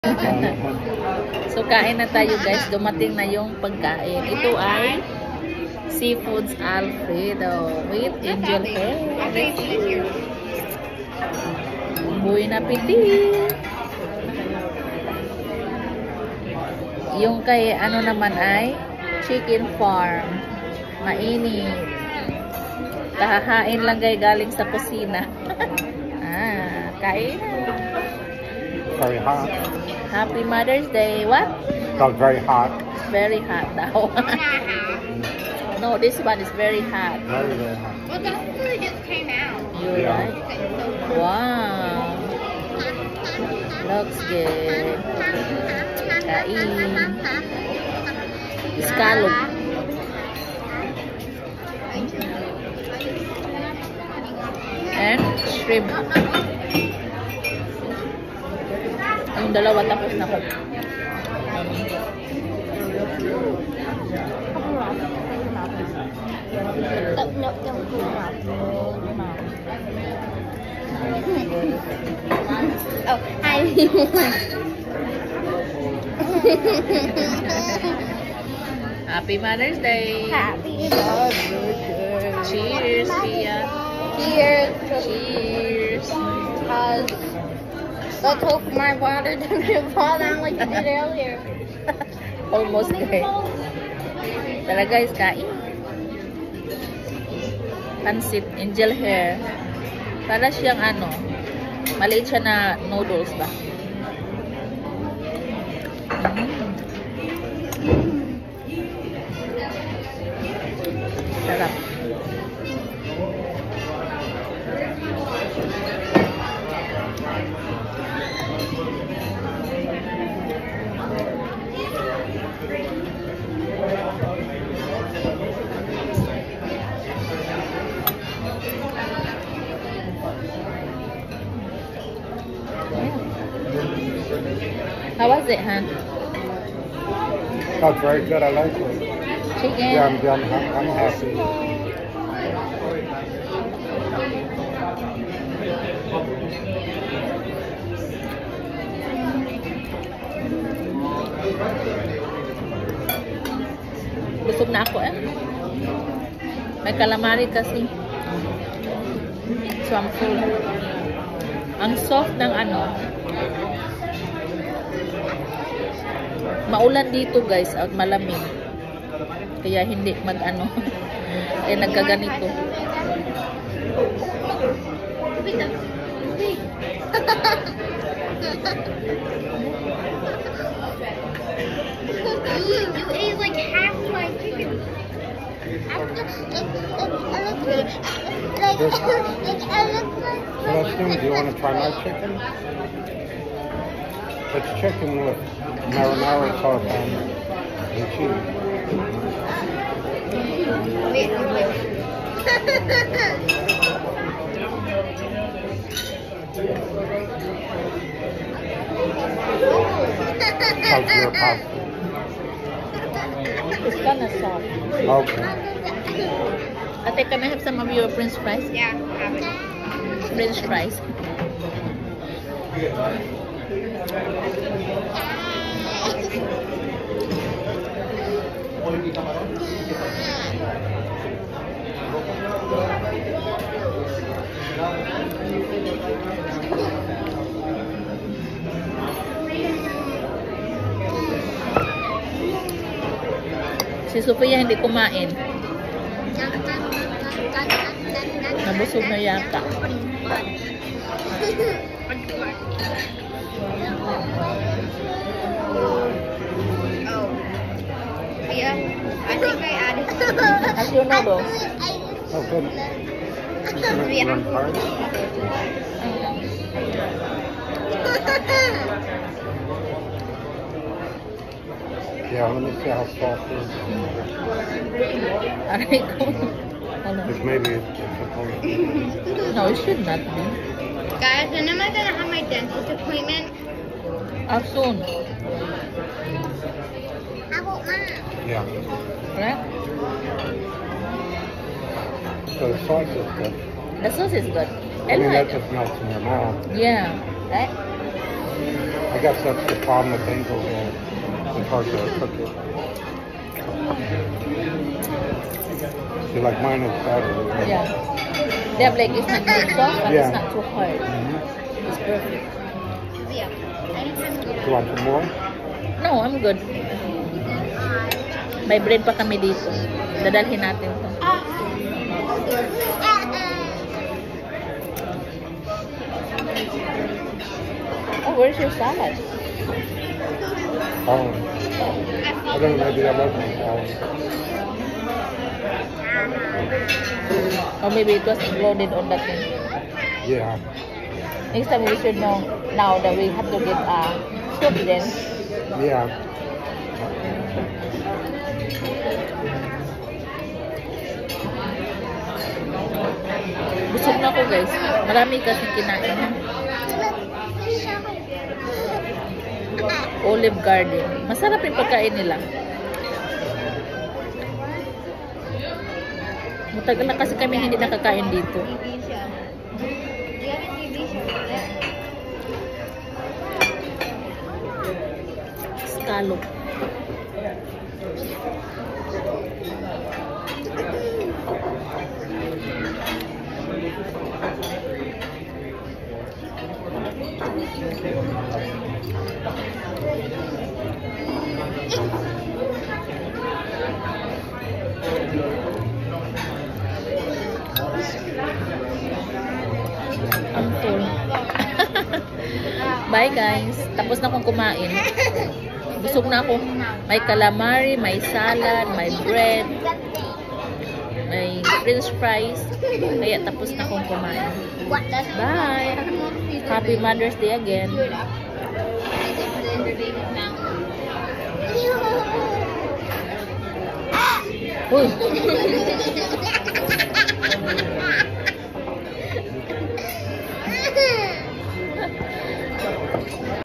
So, kain na tayo guys. Dumating na yung pagkain. Ito ay Seafoods Alfredo with angel hair. Buhay na piti. Yung kay ano naman ay chicken farm. Mainit. Kahahain lang guys galing sa kusina. Kain. Very hot. Happy Mother's Day. What? Got very hot. It's very hot daw. No, this one is very hot. Very, very hot. Well, that's really just came out. You're Yeah. right. Wow. Looks good. Kain. Scallop. And shrimp. Yung dalawa tapos na ko. Oh, I Happy Mother's Day. Happy Mother's Day. Cheers, Pia. Cheers. Cheers. Let's hope my water doesn't fall down like it did earlier. Almost there. Tara guys, kain. Pansit, angel hair. Para siyang ano, maliit siya na noodles ba? Sarap. How was it, huh? Got very good. I like it. Chicken? Yeah, I'm happy. Busog na ako eh. May calamari kasi. So I'm full. Ang soft ng ano. Maulan dito guys at malamig. Kaya hindi mag-ano. Kaya nagkaganito. You ate like half my chicken. Celestine, do you want to try my chicken? It's chicken with marinara sauce and cheese. How's your pasta? It's kind of soft. Okay. Ate, can I have some of your french fries? Yeah, have it. French fries. Si Sofia hindi kumain. Nabusog na yata. Oh. Yeah, I think I added. How's your noodles? Oh, good. You want hard? Yeah, let me see how soft it is. Aray ko. Ano? Because maybe it's supposed to be. No, it should not be. Guys, when am I gonna have my dentist appointment? Soon. How about mine? Yeah. Right? So the sauce is good. The sauce is good. I mean, that like it. just melts in your mouth. Yeah. Right? I guess that's the problem with bagel here. It's hard to cook it. See, like mine is better. Yeah. They have like, it's not too soft, but Yeah. it's not too hard. Mhm. It's perfect. Do you want some more? No, I'm good. May bread pa kami dito. Dadalhin natin to. Oh, where's your salad? I don't know, maybe that wasn't Or maybe it was loaded on that thing. yeah. Next time we should know now that we have to get soup then. Yeah. Busog na ako guys. Marami kasi kinain. Olive Garden. Masarap yung pagkain nila. Matagal na kasi kami hindi nakakain dito. Scallop. Ang full. Bye guys. Tapos na akong kumain. Busog na ako. May calamari, may salad, may bread, may french fries. Kaya tapos na akong kumain. Bye! Happy Mother's Day again. Uy!